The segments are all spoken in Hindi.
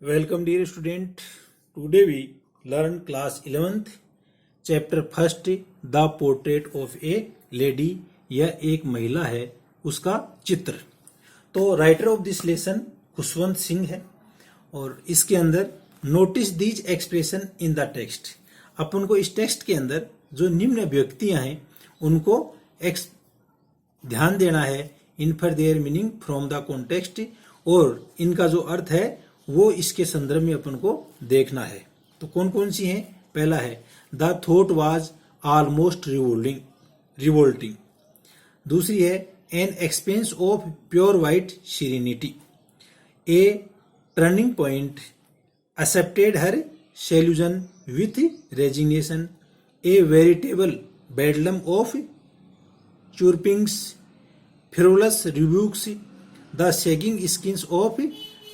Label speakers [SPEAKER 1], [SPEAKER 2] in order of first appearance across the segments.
[SPEAKER 1] Welcome dear student. Today we learn class 11th chapter first the portrait of a lady. यह एक महिला है उसका चित्र। तो writer of this lesson Khushwant Singh है और इसके अंदर notice these expressions in the text. अपन को इस टेक्स्ट के अंदर जो निम्न अभिव्यक्तियां हैं उनको ध्यान देना है। Infer their meaning from the context, और इनका जो अर्थ है वो इसके संदर्भ में अपन को देखना है। तो कौन कौन सी हैं? पहला है the thought was almost revolting. दूसरी है an expanse of pure white serenity. A turning point accepted her seclusion with resignation. A veritable bedlam of chirrupings frivolous rebukes the sagging skins of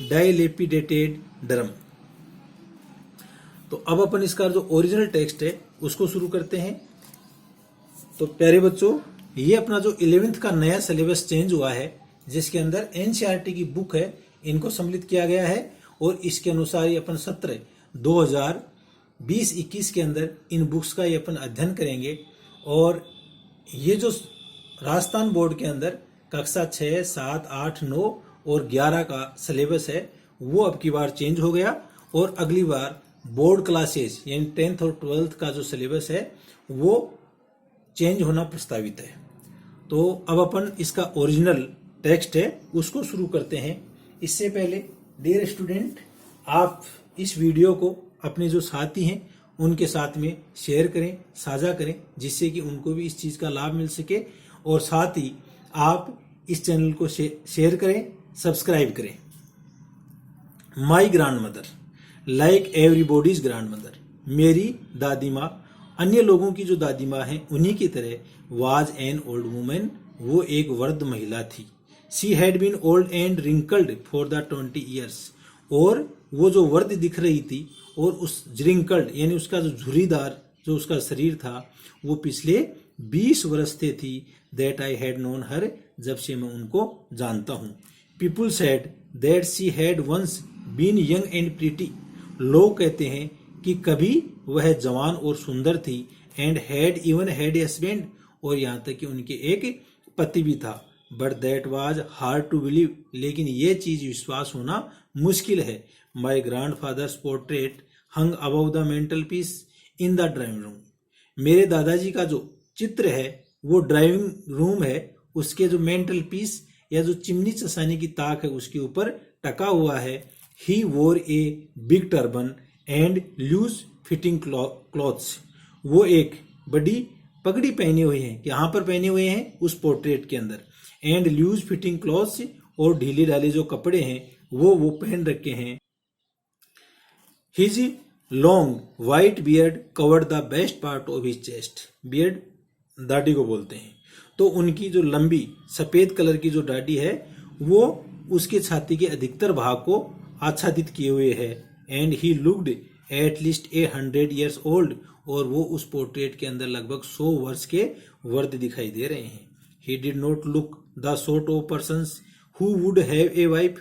[SPEAKER 1] dilapidated drum. तो अब अपन इसका जो ओरिजिनल टेक्स्ट है उसको शुरू करते हैं। तो प्यारे बच्चों, ये अपना जो 11th का नया सिलेबस चेंज हुआ है जिसके अंदर एनसीईआरटी की बुक है इनको सम्मिलित किया गया है, और इसके अनुसार ये अपन सत्र 2020-21 के अंदर इन बुक्स का ये अपन अध्ययन करेंगे। और ये जो राजस्थान बोर्ड के अंदर कक्षा 6, 7, 8, 9 और 11 का सिलेबस है वो अब की बार चेंज हो गया, और अगली बार बोर्ड क्लासेस यानी 10th और 12th का जो सिलेबस है वो चेंज होना प्रस्तावित है। तो अब अपन इसका ओरिजिनल टेक्स्ट है उसको शुरू करते हैं। इससे पहले डियर स्टूडेंट, आप इस वीडियो को अपने जो साथी हैं उनके साथ में शेयर करें, साझा करें, जिससे कि उनको भी इस चीज का लाभ मिल सके। और साथ ही आप इस चैनल को शेयर करें, सब्सक्राइब करें। My grand mother like everybody's grand mother. मेरी दादी माँ अन्य लोगों की जो दादी माँ हैं उन्हीं की तरह वाज एन ओल्ड वुमेन, वो एक वृद्ध महिला थी। She had been old and wrinkled for the 20 years। और वो जो वृद्ध दिख रही थी और उस रिंकल्ड यानी उसका जो झुर्रीदार जो उसका शरीर था वो पिछले 20 वर्ष से थी। That I had known her, जब से मैं उनको जानता हूँ। People said that she had once been young and pretty. लोग कहते हैं कि कभी वह जवान और सुंदर थी। And had even had a husband, और यहाँ तक कि उनके एक पति भी था। But that was hard to believe, लेकिन ये चीज विश्वास होना मुश्किल है। My grandfather's portrait hung above the mantelpiece in the drawing room. मेरे दादाजी का जो चित्र है वो ड्राइविंग रूम है उसके जो मेंटल पीस या जो चिमनी चसाने की ताक है उसके ऊपर टका हुआ है। He wore a big turban and loose fitting clothes. वो एक बड़ी पगड़ी पहने हुए हैं, यहाँ पर पहने हुए हैं उस पोर्ट्रेट के अंदर। एंड लूज फिटिंग क्लॉथ्स, और ढीले ढाले जो कपड़े हैं वो पहन रखे हैं। His long white beard covered the best part of his chest. Beard दाढ़ी को बोलते हैं। तो उनकी जो लंबी सफेद कलर की जो दाढ़ी है वो उसके छाती के अधिकतर भाग को आच्छादित किए हुए है। And he looked at least 100 years old, और वो उस पोर्ट्रेट के अंदर लगभग 100 वर्ष के वृद्ध दिखाई दे रहे हैं। He did not look the sort of persons who would have a wife,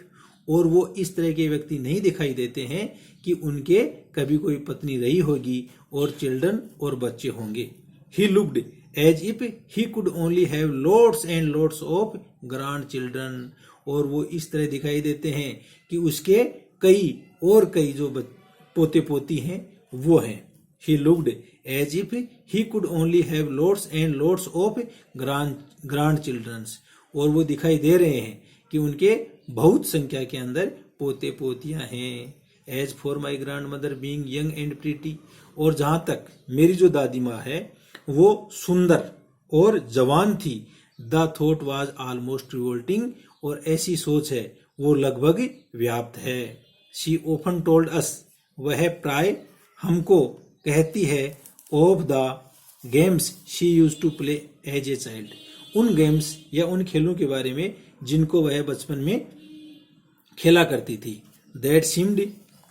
[SPEAKER 1] और वो इस तरह के व्यक्ति नहीं दिखाई देते हैं कि उनके कभी कोई पत्नी रही होगी और चिल्ड्रन और बच्चे होंगे। He looked as if he could only have lots and lots of grandchildren, और वो इस तरह दिखाई देते हैं कि उसके कई जो पोते पोती हैं वो हैं। He looked as if he could only have lots and lots of grandchildrens, और वो दिखाई दे रहे हैं कि उनके बहुत संख्या के अंदर पोते पोतियां हैं। As for my grandmother being young and pretty, और जहां तक मेरी जो दादी माँ है वो सुंदर और जवान थी। The thought was almost revolting, और ऐसी सोच है वो लगभग व्याप्त है। शी ओफन टोल्ड अस, वह प्राय हमको कहती है, of the games she used to play as a child, उन गेम्स या उन खेलों के बारे में जिनको वह बचपन में खेला करती थी। दैट सीम्ड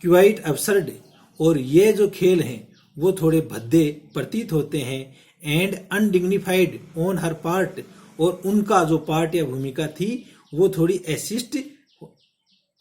[SPEAKER 1] क्वाइट अब्सर्ड, और ये जो खेल हैं वो थोड़े भद्दे प्रतीत होते हैं। And undignified on her part, और उनका जो पार्ट या भूमिका थी वो थोड़ी एसिस्ट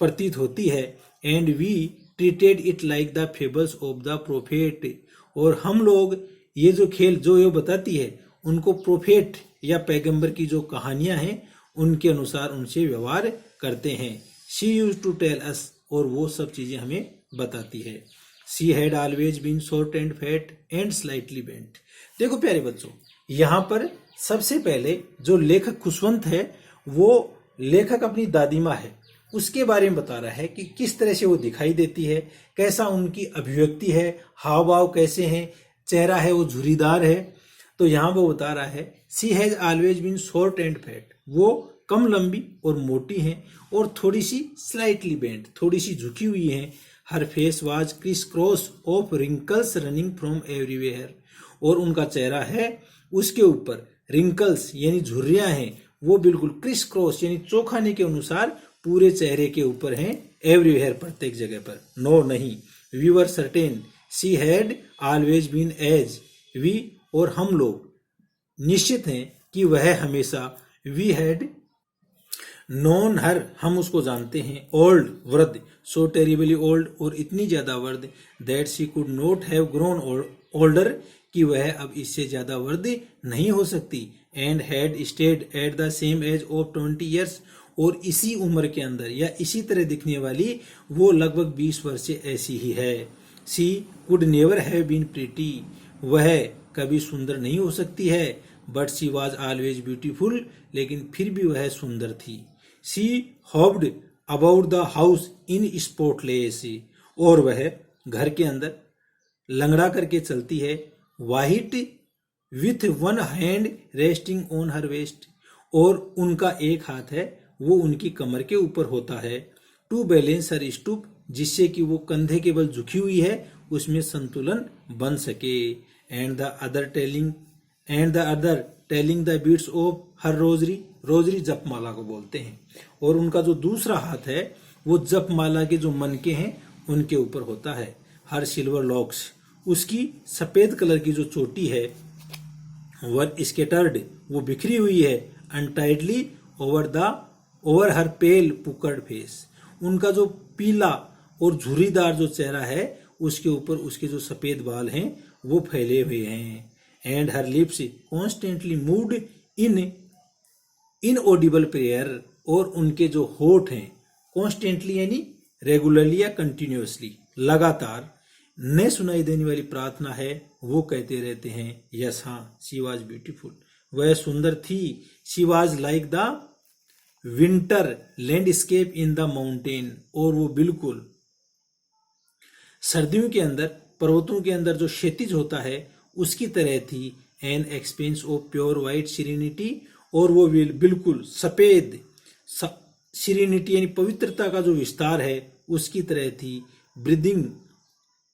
[SPEAKER 1] प्रतीत होती है। And we treated it like the fables of the prophet. और हम लोग ये जो खेल जो ये बताती है उनको प्रोफेट या पैगंबर की जो कहानियां हैं उनके अनुसार उनसे व्यवहार करते हैं। She use to tell us, और वो सब चीजें हमें बताती है। She had always been short and fat and slightly bent. देखो प्यारे बच्चों, यहाँ पर सबसे पहले जो लेखक खुशवंत है वो लेखक अपनी दादी माँ है उसके बारे में बता रहा है कि किस तरह से वो दिखाई देती है, कैसा उनकी अभिव्यक्ति है, हाव भाव कैसे हैं, चेहरा है वो झुर्रीदार है। तो यहाँ वो बता रहा है she has always been short and fat, वो कम लंबी और मोटी हैं और थोड़ी सी स्लाइटली बेंट, थोड़ी सी झुकी हुई हैं। Her face was criss cross of wrinkles running from everywhere, और उनका चेहरा है उसके ऊपर रिंकल्स यानी झुर्रियां हैं वो बिल्कुल क्रिस क्रॉस यानी चौखाने के अनुसार पूरे चेहरे के ऊपर हैं, एवरीवेयर प्रत्येक जगह पर। नो नहीं, we were certain she had always been as we, और हम लोग निश्चित हैं कि वह हमेशा वी हैड नोन हर, हम उसको जानते हैं, ओल्ड वृद्ध, सो टेरिबली ओल्ड, और इतनी ज्यादा वृद्ध, that she could not have grown older, कि वह अब इससे ज्यादा वृद्ध नहीं हो सकती। And had stayed at the same age of 20 years, और इसी उम्र के अंदर या इसी तरह दिखने वाली वो लगभग 20 वर्ष से ऐसी ही है। She could never have been pretty, वह कभी सुंदर नहीं हो सकती है। But she was always beautiful, लेकिन फिर भी वह सुंदर थी। She hobbled about the house in spotless, और वह घर के अंदर लंगड़ा करके चलती है। White with one hand resting on her waist, और उनका एक हाथ है वो उनकी कमर के ऊपर होता है। टू बैलेंस हर स्टूप, जिससे कि वो कंधे के बल झुकी हुई है उसमें संतुलन बन सके। And the other telling the beads of her rosary, rosary जपमाला को बोलते हैं, और उनका जो दूसरा हाथ है वो जपमाला के जो मनके हैं उनके ऊपर होता है। हर सिल्वर लॉक्स, उसकी सफेद कलर की जो चोटी है वर स्केटर्ड, वो बिखरी हुई है। अनटाइडली ओवर हर पेल पुकर्ड फेस, उनका जो पीला और झुर्रीदार जो चेहरा है उसके ऊपर उसके जो सफेद बाल हैं वो फैले हुए हैं। And her lips constantly moved in inaudible prayer, और उनके जो होठ हैं कॉन्स्टेंटली यानी रेगुलरली या कंटिन्यूअसली लगातार न सुनाई देने वाली प्रार्थना है वो कहते रहते हैं यस हाँ, शी वॉज ब्यूटीफुल, वह सुंदर थी। She was like the winter landscape in the mountain, और वो बिल्कुल सर्दियों के अंदर पर्वतों के अंदर जो क्षैतिज होता है उसकी तरह थी। N expanse of pure white serenity, और वो बिल्कुल सफेद सिरेनिटी यानी पवित्रता का जो विस्तार है उसकी तरह थी। ब्रीदिंग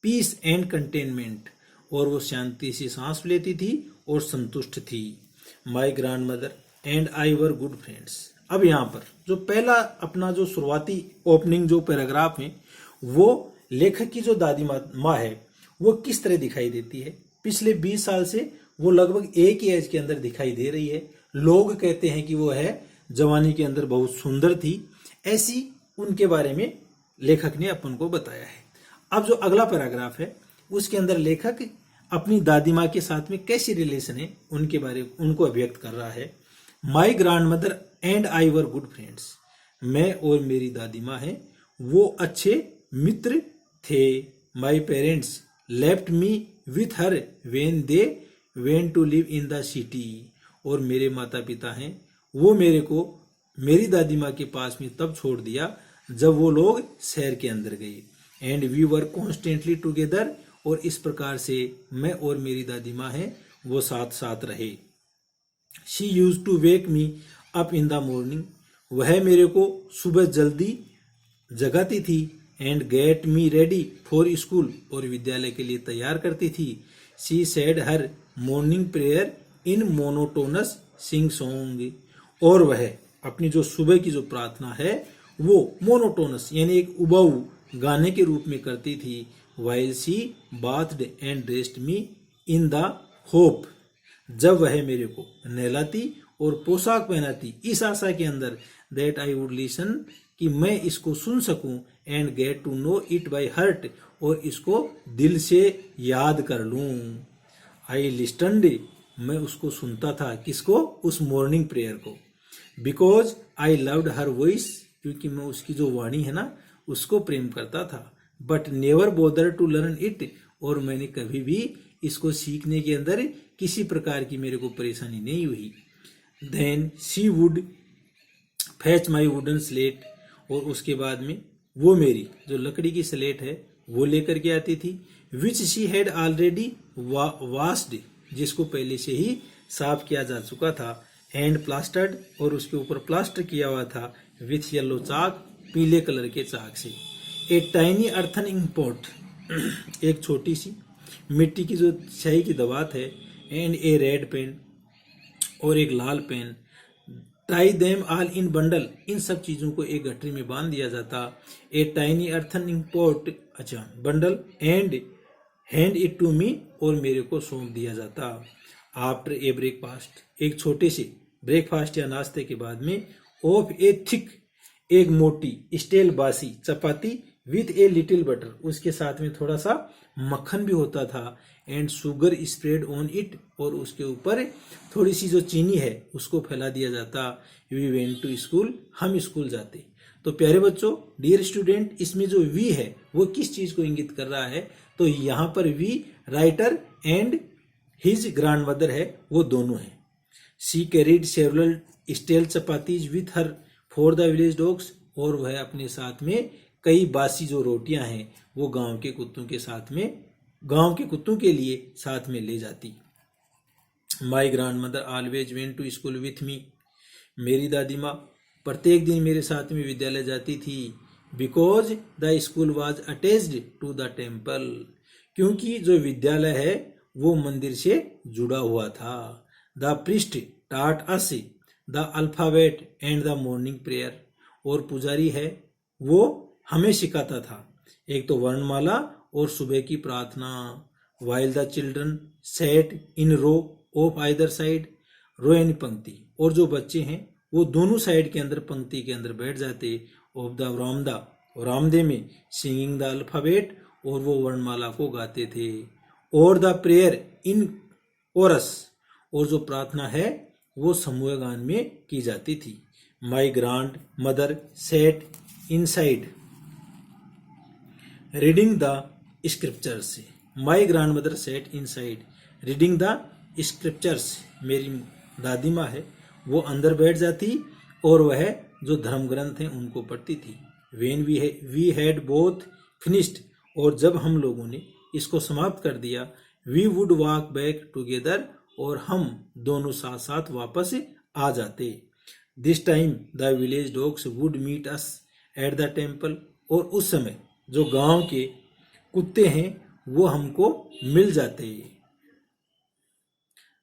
[SPEAKER 1] पीस एंड कंटेनमेंट, और वो शांति से सांस लेती थी और संतुष्ट थी। My grand mother and I were good friends. अब यहाँ पर जो पहला अपना जो शुरुआती ओपनिंग जो पैराग्राफ है वो लेखक की जो दादी माँ है वो किस तरह दिखाई देती है। पिछले 20 साल से वो लगभग एक ही एज के अंदर दिखाई दे रही है। लोग कहते हैं कि वो है जवानी के अंदर बहुत सुंदर थी, ऐसी उनके बारे में लेखक ने अपन को बताया है। अब जो अगला पैराग्राफ है उसके अंदर लेखक अपनी दादी माँ के साथ में कैसी रिलेशन है उनके बारे उनको अभिव्यक्त कर रहा है। My grand mother and I were good friends, मैं और मेरी दादी माँ है वो अच्छे मित्र थे। My parents left me with her when they went to live in the city, और मेरे माता पिता हैं वो मेरे को मेरी दादी माँ के पास में तब छोड़ दिया जब वो लोग शहर के अंदर गए। And we were constantly together, और इस प्रकार से मैं और मेरी दादी माँ हैं वो साथ साथ रहे। She use to wake me up in the morning, वह मेरे को सुबह जल्दी जगाती थी। And get me ready for school, और विद्यालय के लिए तैयार करती थी। She said her morning prayer in monotonous singsong, और वह अपनी जो सुबह की जो प्रार्थना है वो मोनोटोनस यानी एक उबाऊ गाने के रूप में करती थी। While she bathed and dressed me in the hope, जब वह मेरे को नहलाती और पोशाक पहनाती इस आशा के अंदर दैट आई वुड लिसन कि मैं इसको सुन सकूं and get to know it by heart, और इसको दिल से याद कर लूं। आई लिस्टनड, मैं उसको सुनता था, किसको? उस मॉर्निंग प्रेयर को। Because I loved her voice, क्योंकि मैं उसकी जो वाणी है ना उसको प्रेम करता था। But never bother to learn it, और मैंने कभी भी इसको सीखने के अंदर किसी प्रकार की मेरे को परेशानी नहीं हुई। Then she would fetch my wooden slate, और उसके बाद में वो मेरी जो लकड़ी की स्लेट है वो लेकर के आती थी। Which she had already washed, जिसको पहले से ही साफ किया जा चुका था। एंड प्लास्टर्ड, और उसके ऊपर प्लास्टर किया हुआ था विथ येलो चाक, पीले कलर के चाक से। ए टाइनी अर्थनिंग पॉट, एक छोटी सी मिट्टी की जो स्याही की दवात है। एंड ए रेड पेन, और एक लाल पेन। Tie them all in bundle, इन सब चीजों को एक गठरी में बांध दिया जाता। ए टाइनी अर्थनिंग पॉट, अच्छा bundle, and hand it to me, और मेरे को सौंप दिया जाता। आफ्टर ए ब्रेकफास्ट, एक छोटे से ब्रेकफास्ट या नाश्ते के बाद में। ऑफ ए थिक, एक मोटी स्टेल बासी चपाती विथ ए लिटिल बटर, उसके साथ में थोड़ा सा मक्खन भी होता था। And sugar spread on it, और उसके ऊपर थोड़ी सी जो चीनी है उसको फैला दिया जाता। वी वेंट टू स्कूल, हम स्कूल जाते। तो प्यारे बच्चों, डियर स्टूडेंट, इसमें जो वी है वो किस चीज को इंगित कर रहा है? तो यहाँ पर वी राइटर एंड हिज ग्रैंडमदर है, वो दोनों है। She carried several stale chapatis with her for the village dogs, और वह अपने साथ में कई बासी जो रोटियां हैं वो गांव के कुत्तों के साथ में, गांव के कुत्तों के लिए साथ में ले जाती। My grandmother always went to school with me, मेरी दादी माँ प्रत्येक दिन मेरे साथ में विद्यालय जाती थी। Because the school was attached to the temple, क्योंकि जो विद्यालय है वो मंदिर से जुड़ा हुआ था। द प्रिस्ट टाट us the alphabet and the morning prayer, और पुजारी है वो हमें सिखाता था एक तो वर्णमाला और सुबह की प्रार्थना। While the children sat in row of either side, row यानी पंक्ति, और जो बच्चे हैं वो दोनों साइड के अंदर पंक्ति के अंदर बैठ जाते। ऑफ द वरामदा, वरामदे में सिंगिंग द अल्फाबेट, और वो वर्णमाला को गाते थे। और द प्रेयर इन कोरस, और जो प्रार्थना है वो समूह गान में की जाती थी। My grandmother sat inside reading the scriptures, my grandmother sat inside reading the scriptures, मेरी दादी माँ है वो अंदर बैठ जाती और वह जो धर्म ग्रंथ हैं उनको पढ़ती थी। When we had both finished, और जब हम लोगों ने इसको समाप्त कर दिया, we would walk back together, और हम दोनों साथ साथ वापस आ जाते। This time the village dogs would meet us at the temple, और उस समय जो गांव के कुत्ते हैं वो हमको मिल जाते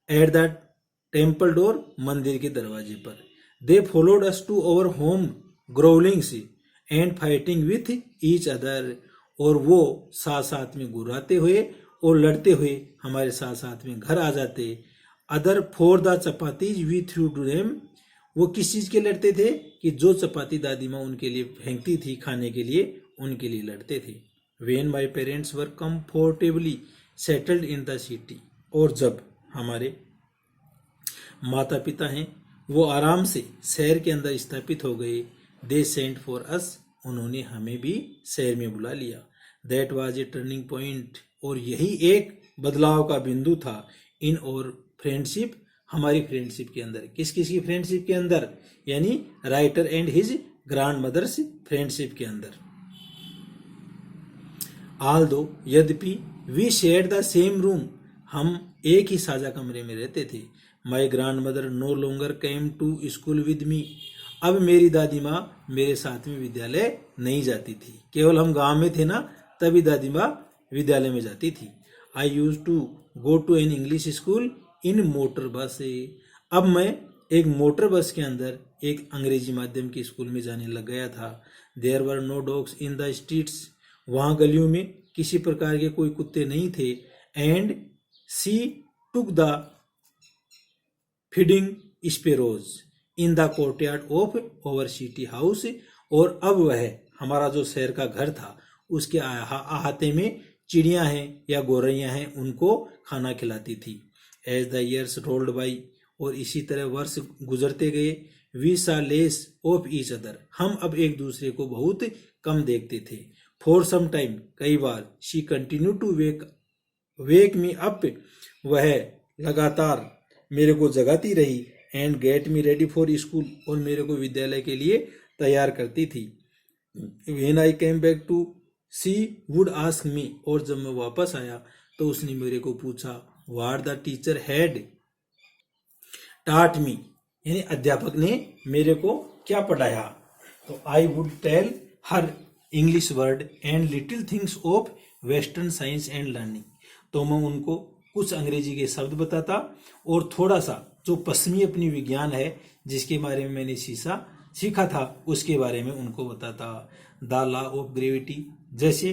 [SPEAKER 1] एट द टेम्पल डोर, मंदिर के दरवाजे पर। They followed us to our home growlings and fighting with each other, और वो साथ साथ में गुर्राते हुए और लड़ते हुए हमारे साथ साथ में घर आ जाते। Other for the chapatis we threw to them, वो किस चीज के लड़ते थे कि जो चपाती दादी माँ उनके लिए फेंकती थी खाने के लिए, उनके लिए लड़ते थे। When my parents were comfortably settled in the city, और जब हमारे माता पिता हैं वो आराम से शहर के अंदर स्थापित हो गए, दे सेंट फॉर अस, उन्होंने हमें भी शहर में बुला लिया। That was a turning point, और यही एक बदलाव का बिंदु था इन और फ्रेंडशिप, हमारी फ्रेंडशिप के अंदर। किस किस की फ्रेंडशिप के अंदर? यानी writer and his grandmother's friendship के अंदर। ऑल दो, यद्यपि, we share the same room, हम एक ही साझा कमरे में रहते थे। My grandmother no longer came to school with me, अब मेरी दादी माँ मेरे साथ में विद्यालय नहीं जाती थी। केवल हम गांव में थे ना तभी दादी माँ विद्यालय में जाती थी। I used to go to an English school in motor bus, अब मैं एक मोटर बस के अंदर एक अंग्रेजी माध्यम के स्कूल में जाने लग गया था। There were no dogs in the streets, वहाँ गलियों में किसी प्रकार के कोई कुत्ते नहीं थे। And she took the feeding sparrows in the courtyard of over city house, और अब वह हमारा जो शहर का घर था उसके अहाते में चिड़िया हैं या गौरैया हैं उनको खाना खिलाती थी। As the years rolled by, और इसी तरह वर्ष गुजरते गए, we saw less of each other, हम अब एक दूसरे को बहुत कम देखते थे। फॉर सम टाइम, कई बार, she continue to wake me up, वह लगातार मेरे को जगाती रही, and get me ready for school, और मेरे को विद्यालय के लिए तैयार करती थी। When I came back to, she would ask me, और जब मैं वापस आया तो उसने मेरे को पूछा, व्हाट द टीचर हैड टाट मी, यानी अध्यापक ने मेरे को क्या पढ़ाया। तो I would tell her English word and little things of western science and learning, तो मैं उनको कुछ अंग्रेजी के शब्द बताता और थोड़ा सा जो पश्चिमी अपनी विज्ञान है जिसके बारे में मैंने सीखा था उसके बारे में उनको बताता। द लॉ ऑफ ग्रेविटी, जैसे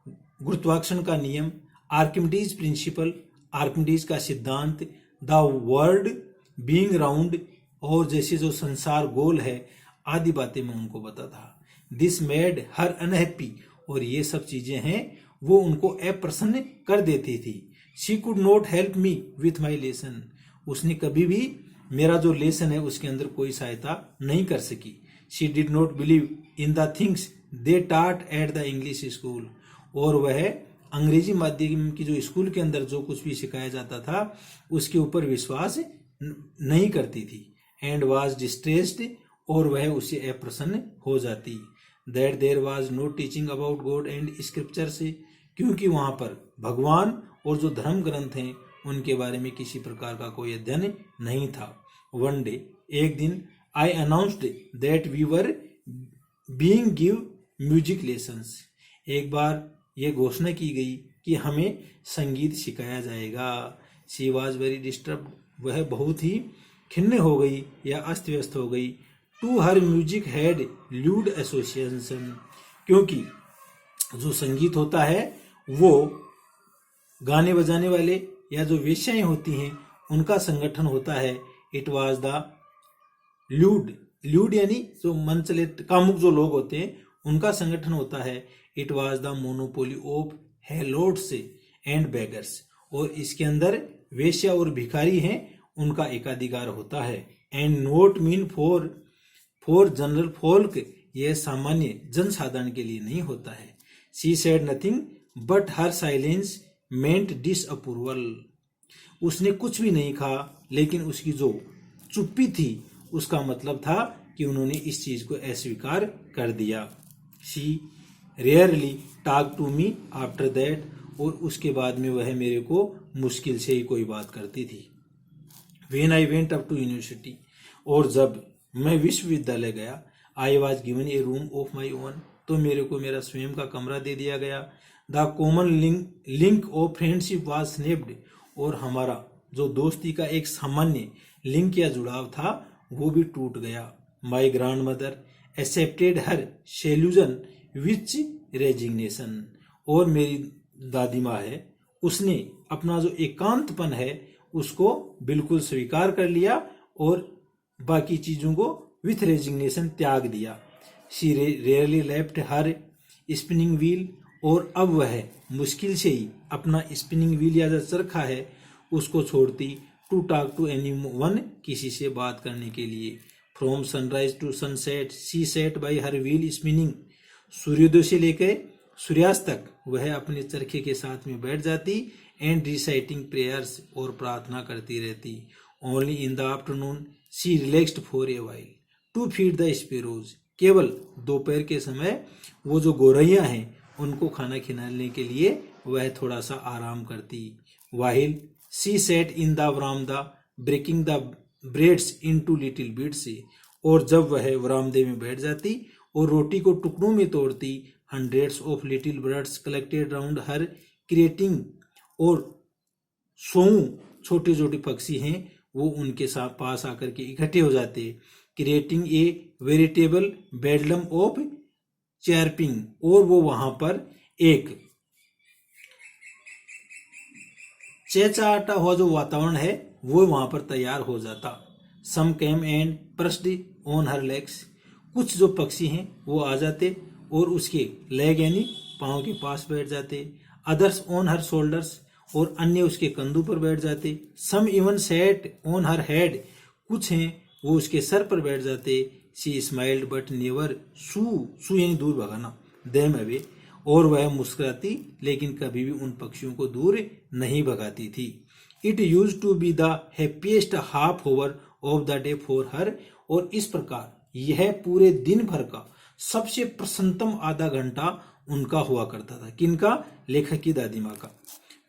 [SPEAKER 1] गुरुत्वाकर्षण का नियम, आर्किमिडीज प्रिंसिपल, आर्किमिडीज का सिद्धांत, द वर्ल्ड बीइंग राउंड, और जैसे जो संसार गोल है, आदि बातें मैं उनको बताता। दिस मेड हर अनहैप्पी, और ये सब चीजें हैं वो उनको अप्रसन्न कर देती थी। She could not help me with my lesson, उसने कभी भी मेरा जो लेसन है उसके अंदर कोई सहायता नहीं कर सकी। She did not believe in the things they टाट एट द इंग्लिश स्कूल, और वह अंग्रेजी माध्यम की जो स्कूल के अंदर जो कुछ भी सिखाया जाता था उसके ऊपर विश्वास नहीं करती थी। एंड वॉज डिस्ट्रेस्ड, और वह उससे अप्रसन्न हो जाती। That there was no teaching about God and scripture से, क्योंकि वहां पर भगवान और जो धर्म ग्रंथ हैं उनके बारे में किसी प्रकार का कोई अध्ययन नहीं था। वन डे, एक दिन, I announced that we were being give music lessons, एक बार यह घोषणा की गई कि हमें संगीत सिखाया जाएगा। शी वॉज वेरी डिस्टर्ब, वह बहुत ही खिन्न हो गई या अस्त व्यस्त हो गई। To her music had lewd association, क्योंकि जो संगीत होता है वो गाने बजाने वाले या जो वेश्याएं होती हैं उनका संगठन होता है। इट वाज द ल्यूड यानी जो मंचले कामुक जो लोग होते हैं उनका संगठन होता है। It was the monopoly of harlots and beggars, और इसके अंदर वेश्या और भिखारी हैं उनका एकाधिकार होता है। And note mean for general folk, यह सामान्य जनसाधारण के लिए नहीं होता है। She said nothing but her silence meant disapproval, उसने कुछ भी नहीं कहा लेकिन उसकी जो चुप्पी थी उसका मतलब था कि उन्होंने इस चीज को अस्वीकार कर दिया। She rarely talk to me after that, और उसके बाद में वह मेरे को मुश्किल से ही कोई बात करती थी। When I went up to university, और जब मैं विश्वविद्यालय गया, I was given a room of my own, तो मेरे को मेरा स्वयं का कमरा दे दिया गया। The common link of friendship was snapped, और हमारा जो दोस्ती का एक सामान्य लिंक या जुड़ाव था वो भी टूट गया। My grandmother accepted her seclusion which resignation, और मेरी दादी माँ है उसने अपना जो एकांतपन है उसको बिल्कुल स्वीकार कर लिया और बाकी चीजों को विथ रेजिग्नेशन त्याग दिया। She rarely left her spinning wheel, और अब वह मुश्किल से ही अपना स्पिनिंग व्हील या जो चरखा है उसको छोड़ती। To talk to anyone, किसी से बात करने के लिए। From sunrise to sunset she sat by her wheel spinning, सूर्योदय से लेकर सूर्यास्त तक वह अपने चरखे के साथ में बैठ जाती। एंड रिसाइटिंग प्रेयर्स, और प्रार्थना करती रहती। Only in the afternoon she relaxed for a while to feed the sparrows, केवल दोपहर के समय वो जो गौरैया हैं उनको खाना खिलाने के लिए वह थोड़ा सा आराम करती। While she sat in the verandah breaking the breads into little bits, और जब वह वरामदे में बैठ जाती और रोटी को टुकड़ों में तोड़ती। Hundreds of little birds collected round her creating, और 100 छोटे छोटे पक्षी हैं वो उनके साथ पास आकर के इकट्ठे हो जाते। Creating a veritable bedlam of चैरपिंग, और वो वहां पर एक चेचाटा हुआ जो वातावरण है वो वहां पर तैयार हो जाता। Some came and perched on her legs, कुछ जो पक्षी हैं वो आ जाते और उसके लेग यानी पाँव के पास बैठ जाते, अदर्स ऑन हर शोल्डर्स, और अन्य उसके कंधों पर बैठ जाते, some even sat on her head, कुछ हैं वो उसके सर पर बैठ जाते, she smiled but never shoo यानी दूर भगाना, देम अवे, और वह मुस्कुराती लेकिन कभी भी उन पक्षियों को दूर नहीं भगाती थी। It use to be the happiest half hour of the day for her, और इस प्रकार यह पूरे दिन भर का सबसे प्रसन्नतम आधा घंटा उनका हुआ करता था। किनका? लेखक की दादी माँ का।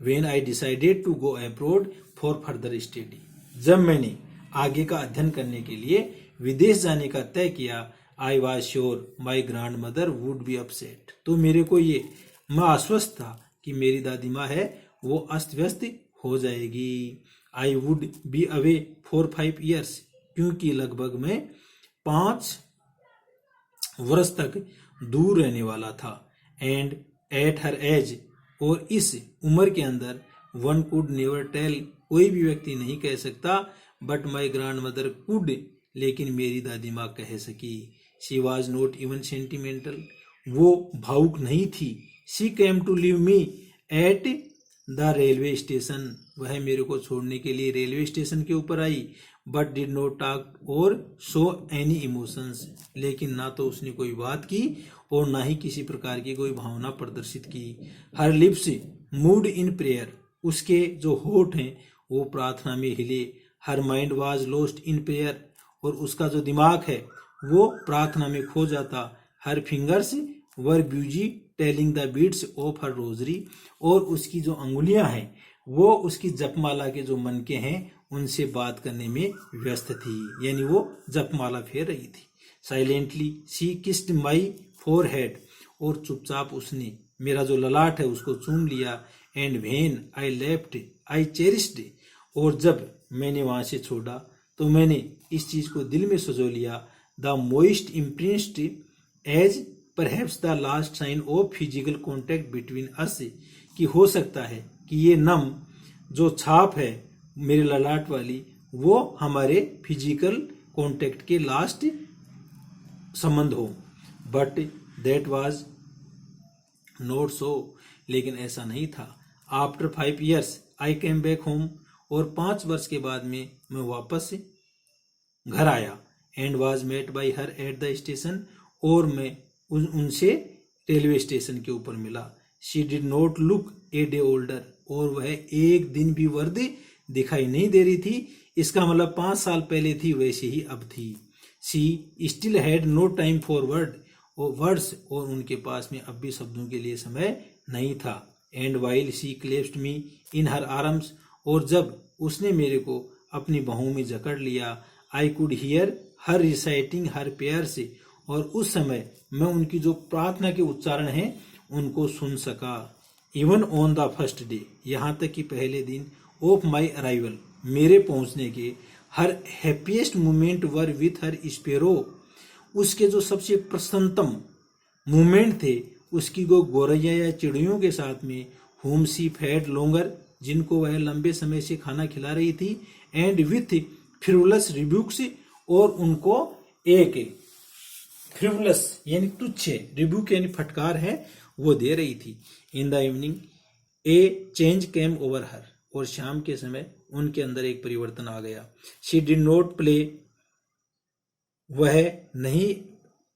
[SPEAKER 1] When I decided to go abroad for further study, जब मैंने आगे का अध्ययन करने के लिए विदेश जाने का तय किया, I was sure my grandmother would be upset, तो मेरे को मैं आश्वस्त था कि मेरी दादी माँ है वो अस्त व्यस्त हो जाएगी। I would be away for 5 years, क्योंकि लगभग मैं 5 वर्ष तक दूर रहने वाला था। एंड एट हर एज, और इस उम्र के अंदर, वन कुड नेवर टेल, कोई भी व्यक्ति नहीं कह सकता, but my grandmother could, लेकिन मेरी दादी माँ कह सकी। She was not even sentimental, वो भावुक नहीं थी। She came to leave me at the railway station, वह मेरे को छोड़ने के लिए रेलवे स्टेशन के ऊपर आई, बट डिड नॉट टॉक और शो एनी इमोशंस, लेकिन ना तो उसने कोई बात की और ना ही किसी प्रकार की कोई भावना प्रदर्शित की। हर लिप्स मूड इन प्रेयर, उसके जो होठ हैं वो प्रार्थना में हिले। Her mind was lost in prayer, और उसका जो दिमाग है वो प्रार्थना में खो जाता। Her fingers were busy telling the beads of her rosary, और उसकी जो अंगुलियां हैं वो उसकी जपमाला के जो मनके हैं उनसे बात करने में व्यस्त थी, यानी वो जपमाला फेर रही थी। Silently she kissed my forehead, और चुपचाप उसने मेरा जो ललाट है उसको चूम लिया। And when I left I cherished, और जब मैंने वहां से छोड़ा तो मैंने इस चीज को दिल में सजो लिया। The most impressed as perhaps the last sign of physical contact between us, कि हो सकता है कि ये नम जो छाप है मेरे ललाट वाली वो हमारे फिजिकल कॉन्टैक्ट के लास्ट संबंध हो। But that was not so, लेकिन ऐसा नहीं था। आफ्टर 5 years आई केम बैक होम, और 5 वर्ष के बाद में मैं वापस घर आया। And was met by her at the station, और मैं उनसे रेलवे स्टेशन के ऊपर मिला। She did not look a day older, और वह एक दिन भी वर्द दिखाई नहीं दे रही थी। इसका मतलब 5 साल पहले थी वैसे ही अब थी। She still had no time for words, और उनके पास में अब भी शब्दों के लिए समय नहीं था। And while she clasped me in her arms, और जब उसने मेरे को अपनी बाहों में जकड़ लिया, I could hear her reciting her prayers, और उस समय मैं उनकी जो प्रार्थना के उच्चारण हैं उनको सुन सका। Even on the first day, यहाँ तक कि पहले दिन ऑफ माई अराइवल, मेरे पहुंचने के, her happiest moment were with her sparrows, उसके जो सबसे प्रसन्नतम मोमेंट थे उसकी वो गोरैया या चिड़ियों के साथ में, होम सी फैड लॉन्गर, जिनको वह लंबे समय से खाना खिला रही थी। एंड विथ फ्रिवलस रिब्यूक्स, और उनको एक फ्रिवलस यानी तुच्छ रिब्यूक यानी फटकार है वो दे रही थी। In the evening A change came over हर, और शाम के समय उनके अंदर एक परिवर्तन आ गया। शी डिड नॉट प्ले,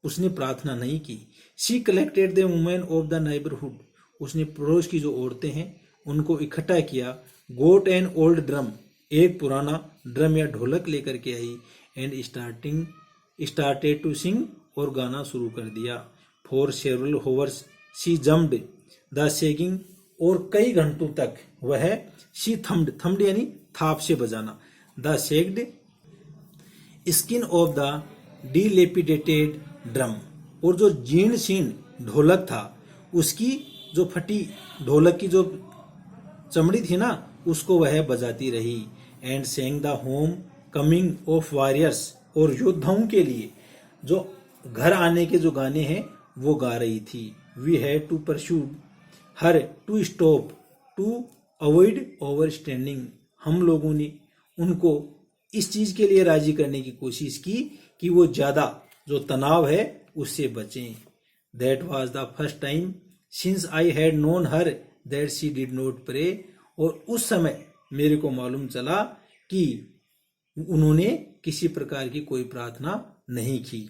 [SPEAKER 1] उसने प्रार्थना नहीं की। She collected the women of the neighbourhood, उसने पड़ोस की जो औरतें हैं उनको इकट्ठा किया। गोट एन ओल्ड ड्रम, एक पुराना ड्रम या ढोलक लेकर के आई। एंड स्टार्टेड टू सिंग, और गाना शुरू कर दिया। For several hovers she jumped the sagging, और कई घंटों तक वह शी थम्ड यानी थाप से बजाना, the sagged skin of the dilapidated drum, और जो जीर्ण शीर्ण ढोलक था उसकी जो फटी ढोलक की जो चमड़ी थी ना उसको वह बजाती रही। And saying the home coming of warriors, और योद्धाओं के लिए जो घर आने के जो गाने हैं वो गा रही थी। We had to pursue her to stop to avoid over standing, हम लोगों ने उनको इस चीज के लिए राजी करने की कोशिश की कि वो ज्यादा जो तनाव है उससे बचें। That was the first time since I had known her that she did not pray. और उस समय मेरे को मालूम चला कि उन्होंने किसी प्रकार की कोई प्रार्थना नहीं की।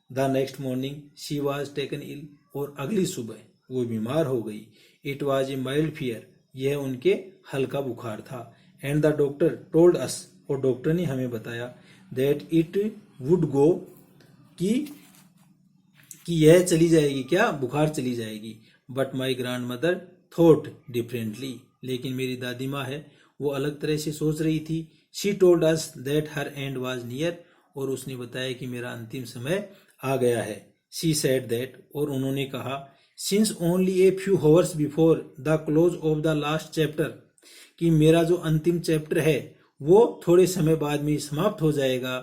[SPEAKER 1] The next morning she was taken ill. और अगली सुबह वो बीमार हो गई। It was a mild fever. यह उनके हल्का बुखार था। And the doctor told us. और डॉक्टर ने हमें बताया दैट इट वुड गो कि यह चली जाएगी, क्या बुखार चली जाएगी। But my grand mother thought differently. लेकिन मेरी दादी माँ है वो अलग तरह से सोच रही थी। She told us that her and was near. और उसने बताया कि मेरा अंतिम समय आ गया है। She said that. और उन्होंने कहा since only a few hours before the close of the last chapter, कि मेरा जो अंतिम चैप्टर है वो थोड़े समय बाद में समाप्त हो जाएगा।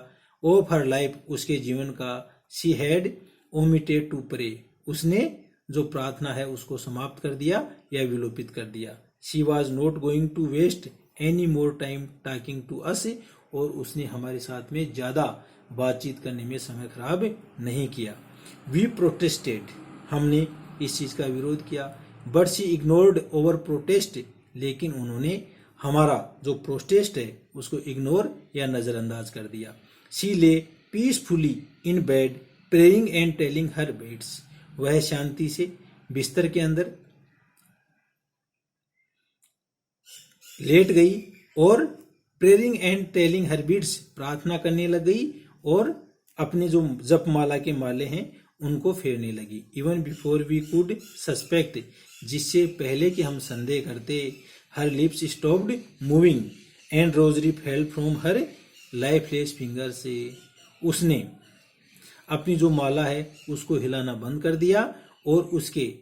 [SPEAKER 1] ऑफ हर लाइफ, उसके जीवन का। She had omitted to pray. उसने जो प्रार्थना है उसको समाप्त कर दिया या विलोपित कर दिया। She was not going to waste any more time talking to us. और उसने हमारे साथ में ज्यादा बातचीत करने में समय खराब नहीं किया। We protested. हमने इस चीज का विरोध किया। But she ignored our protest. लेकिन उन्होंने हमारा जो प्रोटेस्ट है उसको इग्नोर या नजरअंदाज कर दिया। शी ले peacefully in bed praying and telling her beds. वह शांति से बिस्तर के अंदर लेट गई और प्रेयरिंग एंड टेलिंग हर बीड्स, प्रार्थना करने लग गई और अपने जो जपमाला के माले हैं उनको फेरने लगी। Even before we could suspect, जिससे पहले कि हम संदेह करते। Her lips stopped moving and rosary fell from her lifeless finger से। उसने अपनी जो माला है उसको हिलाना बंद कर दिया और उसके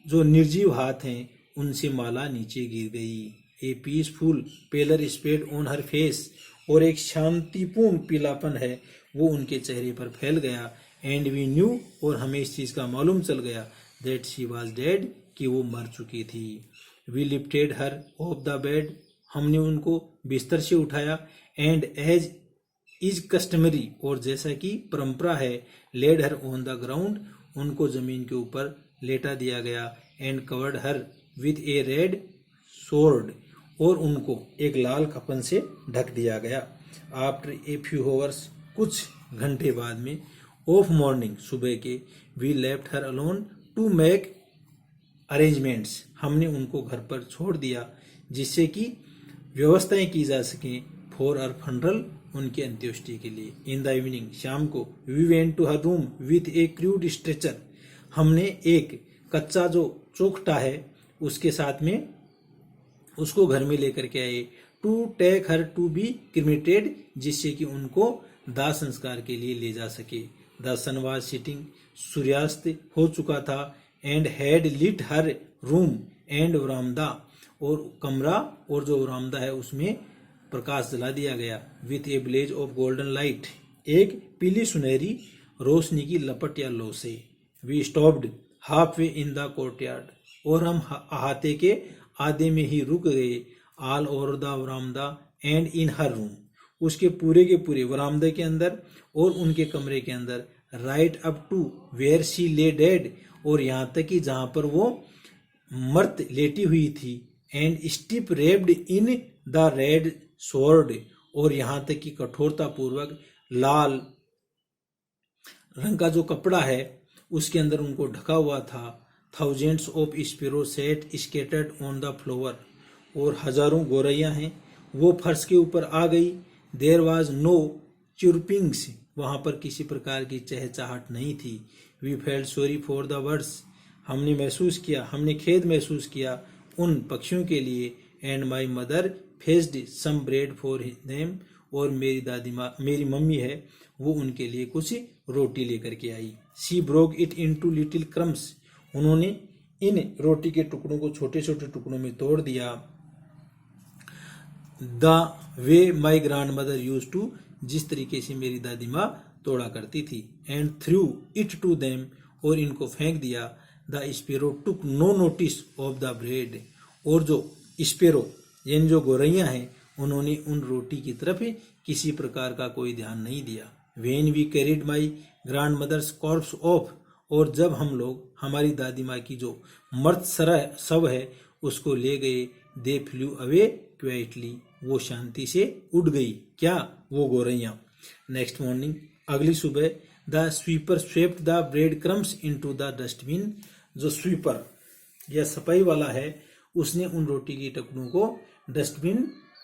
[SPEAKER 1] जो निर्जीव हाथ हैं उनसे माला नीचे गिर गई। A peaceful pallor spread on her face. और एक शांतिपूर्ण पीलापन है वो उनके चेहरे पर फैल गया। एंड वी न्यू, और हमें इस चीज का मालूम चल गया दैट शी वॉज डेड, कि वो मर चुकी थी। We lifted her off the bed. हमने उनको बिस्तर से उठाया। एंड एज इज कस्टमरी, और जैसा कि परंपरा है, laid her on the ground, उनको जमीन के ऊपर लेटा दिया गया। And covered her with a red shroud, और उनको एक लाल कफन से ढक दिया गया। आफ्टर ए फ्यू आवर्स, कुछ घंटे बाद में, ऑफ मॉर्निंग, सुबह के, we left her alone to make arrangements, हमने उनको घर पर छोड़ दिया जिससे कि व्यवस्थाएं की जा सकें फॉर आवर फनरल, उनकी अंत्येष्टि के लिए। इन द इवनिंग, शाम को, we went to her room with a crude stretcher, हमने एक कच्चा जो चौखटा है उसके साथ में उसको घर में लेकर के आए। To take her to be cremated, जिससे कि उनको दाह संस्कार के लिए ले जा सके। द सन वाज सिटिंग, सूर्यास्त हो चुका था। And had lit her room and verandah, और कमरा और जो वरामदा है उसमें प्रकाश जला दिया गया। With a blaze of golden light, एक पीली सुनहरी रोशनी की लपट या लो से। We stopped halfway in the courtyard, और हम अहाते के आधे में ही रुक गए। All over the verandah and in her room, उसके पूरे के पूरे वरामदे के अंदर और उनके कमरे के अंदर। Right up to where she lay dead, और यहाँ तक कि जहां पर वो मर्त लेटी हुई थी। And stiff wrapped in the red shroud, और यहाँ तक कि कठोरता पूर्वक लाल रंग का जो कपड़ा है उसके अंदर उनको ढका हुआ था। Thousands of sparrow set scattered on the floor, और हजारों गोरैया हैं वो फर्श के ऊपर आ गई। देयर वाज नो चिरपिंग्स, वहां पर किसी प्रकार की चहचहाट नहीं थी। We felt sorry for the birds, हमने खेद महसूस किया उन पक्षियों के लिए। And my mother fetched some bread for them, और मेरी मम्मी है वो उनके लिए कुछ रोटी लेकर के आई। She broke it into little crumbs, उन्होंने इन रोटी के टुकड़ों को छोटे छोटे टुकड़ों में तोड़ दिया। The way my grandmother use to, जिस तरीके से मेरी दादी माँ तोड़ा करती थी। And threw it to them, और इनको फेंक दिया। The sparrow took no notice of the bread, और जो स्पेरो यानी जो गोरैया हैं उन्होंने उन रोटी की तरफ किसी प्रकार का कोई ध्यान नहीं दिया। When we carried my grandmother's corpse off, और जब हम लोग हमारी दादी माँ की जो मर्त शव है उसको ले गए, दे फ्लू अवे क्वाइटली, वो शांति से उड़ गई। क्या? वो गोरैया। नेक्स्ट मॉर्निंग, अगली सुबह, the sweeper swept the bread crumbs into the dustbin, जो स्वीपर या सफाई वाला है उसने उन रोटी की टुकड़ों को डस्टबिन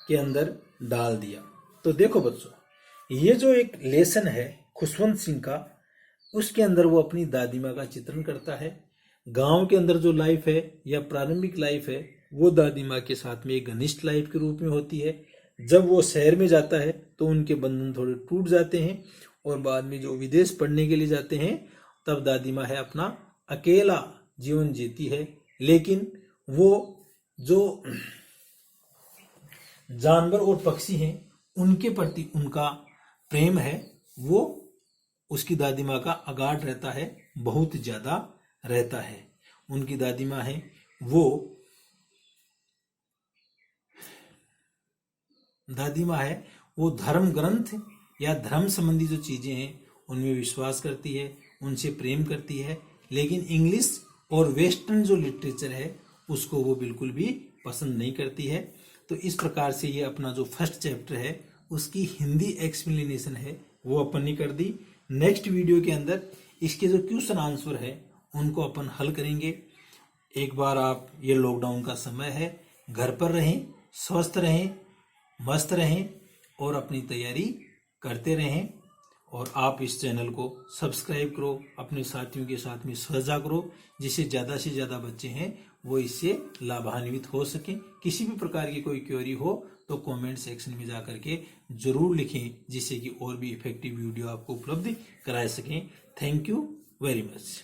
[SPEAKER 1] के अंदर डाल दिया। तो देखो बच्चों, ये जो एक लेसन है खुशवंत सिंह का, उसके अंदर वो अपनी दादी माँ का चित्रण करता है। गांव के अंदर जो लाइफ है या प्रारंभिक लाइफ है वो दादी माँ के साथ में एक घनिष्ठ लाइफ के रूप में होती है। जब वो शहर में जाता है तो उनके बंधन थोड़े टूट जाते हैं, और बाद में जो विदेश पढ़ने के लिए जाते हैं तब दादी माँ है अपना अकेला जीवन जीती है। लेकिन वो जो जानवर और पक्षी हैं उनके प्रति उनका प्रेम है वो उसकी दादी माँ का अगाध रहता है, बहुत ज्यादा रहता है। उनकी दादी माँ है वो धर्म ग्रंथ या धर्म संबंधी जो चीजें हैं उनमें विश्वास करती है, उनसे प्रेम करती है, लेकिन इंग्लिश और वेस्टर्न जो लिटरेचर है उसको वो बिल्कुल भी पसंद नहीं करती है। तो इस प्रकार से ये अपना जो फर्स्ट चैप्टर है उसकी हिंदी एक्सप्लेनेशन है वो अपन ने कर दी। नेक्स्ट वीडियो के अंदर इसके जो क्वेश्चन आंसर है उनको अपन हल करेंगे। एक बार आप, ये लॉकडाउन का समय है, घर पर रहें, स्वस्थ रहें, मस्त रहें और अपनी तैयारी करते रहें। और आप इस चैनल को सब्सक्राइब करो, अपने साथियों के साथ में साझा करो, जिससे ज़्यादा से ज़्यादा बच्चे हैं वो इससे लाभान्वित हो सकें। किसी भी प्रकार की कोई क्वेरी हो तो कमेंट सेक्शन में जा करके जरूर लिखें, जिससे कि और भी इफेक्टिव वीडियो आपको उपलब्ध करा सकें। Thank you very much.